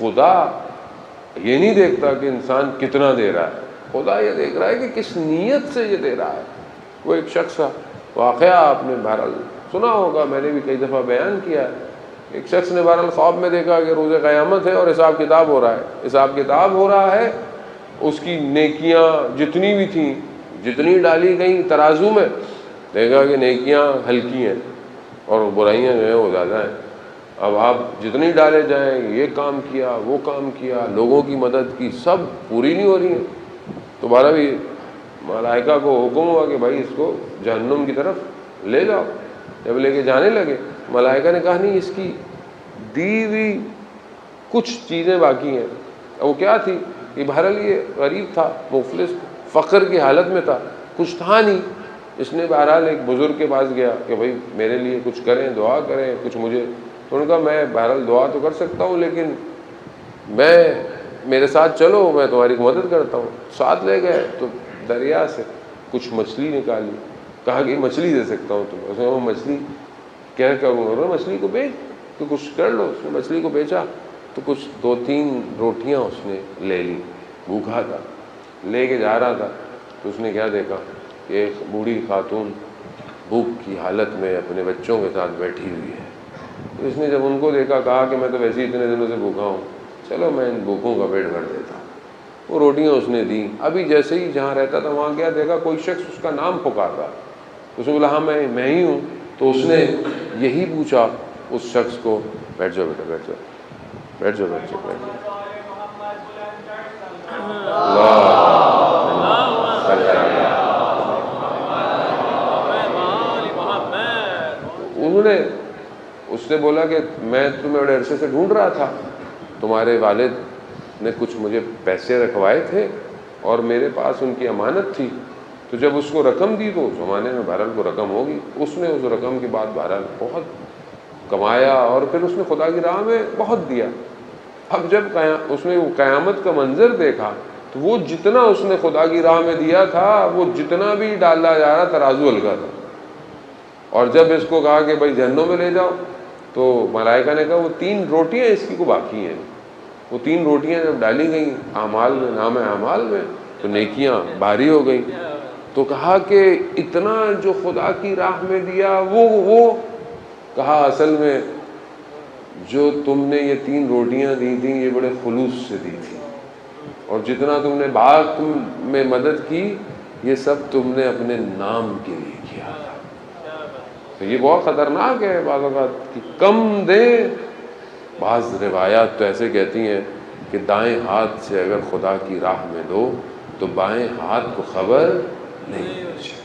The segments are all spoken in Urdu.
خدا یہ نہیں دیکھتا کہ انسان کتنا دے رہا ہے، خدا یہ دیکھ رہا ہے کہ کس نیت سے یہ دے رہا ہے۔ وہ ایک شخص کا واقعہ آپ نے بہرحال سنا ہوگا، میں نے بھی کئی دفعہ بیان کیا ہے۔ ایک شخص نے بہرحال خواب میں دیکھا کہ روز قیامت ہے اور حساب کتاب ہو رہا ہے، حساب کتاب ہو رہا ہے، اس کی نیکیاں جتنی بھی تھیں، جتنی ڈالی گئیں ترازو میں، دیکھا کہ نیکیاں ہلکی ہیں اور برائیاں جو ہیں وہ زیادہ ہیں۔ اب آپ جتنی ڈالے جائیں، یہ کام کیا، وہ کام کیا، لوگوں کی مدد کی، سب پوری نہیں ہو رہی ہیں۔ تو بہرحال بھی ملائکہ کو حکم ہوا کہ بھائی اس کو جہنم کی طرف لے جاؤ۔ جب لے کے جانے لگے، ملائکہ نے کہا نہیں، اس کی دی ہوئی کچھ چیزیں باقی ہیں۔ اب وہ کیا تھی کہ بہرحال یہ غریب تھا، مفلس، فقر کی حالت میں تھا، کچھ تھا نہیں۔ اس نے بہرحال ایک بزرگ کے پاس گیا کہ بھائی میرے لیے کچھ کریں، دعا کریں، کچھ مجھے۔ تو انہوں نے کہا میں بہرحال دعا تو کر سکتا ہوں، لیکن میرے ساتھ چلو، میں تمہاری مدد کرتا ہوں۔ ساتھ لے گئے تو دریا سے کچھ مچھلی نکالی، کہا کہ مچھلی دے سکتا ہوں تمہیں۔ اس نے کہا مچھلی کیا کروں گا؟ مچھلی کو بیچ تو کچھ کر لو۔ اس نے مچھلی کو بیچا تو کچھ 2-3 روٹیاں اس نے لے لی، بھوکا تھا، لے کے جا رہا تھا تو اس نے کیا دیکھا کہ ایک بوڑھی خاتون بھوک کی حالت میں اپنے بچوں کے ساتھ بیٹھی ہوئی ہے۔ تو اس نے جب ان کو دیکھا، کہا کہ میں تو ویسے ہی اتنے دنوں سے بھوکا ہوں، چلو میں ان بھوکوں کا پیٹ بھر دیتا ہوں۔ وہ روٹیاں اس نے دیں۔ ابھی جیسے ہی جہاں رہتا تھا وہاں گیا، دیکھا کوئی شخص اس کا نام پکار رہا، اس نے بولا ہاں میں ہی ہوں۔ تو اس نے یہی پوچھا اس شخص کو، بیٹھ جاؤ بیٹا، بیٹھ جاؤ، بیٹھ جاؤ، بیٹھ جاؤ، بیٹھ جاؤ۔ انہوں نے اس سے بولا کہ میں تمہیں بڑے عرصے سے ڈھونڈ رہا تھا، تمہارے والد نے کچھ مجھے پیسے رکھوائے تھے اور میرے پاس ان کی امانت تھی، تو جب اس کو رقم دی تو اس زمانے میں بہرحال کو رقم ہوگی، اس نے اس رقم کے بعد بہرحال بہت کمایا اور پھر اس نے خدا کی راہ میں بہت دیا۔ اب جب اس نے وہ قیامت کا منظر دیکھا تو وہ جتنا اس نے خدا کی راہ میں دیا تھا، وہ جتنا بھی ڈالا جا رہا ترازو ہلکا تھا۔ اور جب اس کو کہا کہ بھائی جہنم میں لے جاؤ، تو ملائکہ نے کہا وہ 3 روٹیاں اس کی کو باقی ہیں۔ وہ 3 روٹیاں جب ڈالی گئیں اعمال میں، نام اعمال میں، تو نیکیاں بھاری ہو گئیں۔ تو کہا کہ اتنا جو خدا کی راہ میں دیا، وہ کہا اصل میں جو تم نے یہ 3 روٹیاں دی تھیں یہ بڑے خلوص سے دی تھی، اور جتنا تم نے باغ میں مدد کی یہ سب تم نے اپنے نام کے لیے کیا تھا۔ تو یہ بہت خطرناک ہے بعض اوقات کہ کم دیں۔ بعض روایات تو ایسے کہتی ہیں کہ دائیں ہاتھ سے اگر خدا کی راہ میں دو تو بائیں ہاتھ کو خبر نہیں ہونی چاہیے۔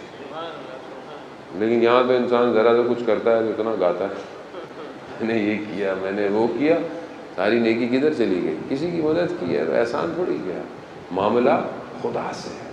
لیکن یہاں تو انسان ذرا سا کچھ کرتا ہے تو اتنا گاتا ہے، میں نے یہ کیا، میں نے وہ کیا، ساری نیکی کدھر چلی گئی؟ کسی کی مدد کی ہے، احسان تھوڑی کیا، معاملہ خدا سے ہے۔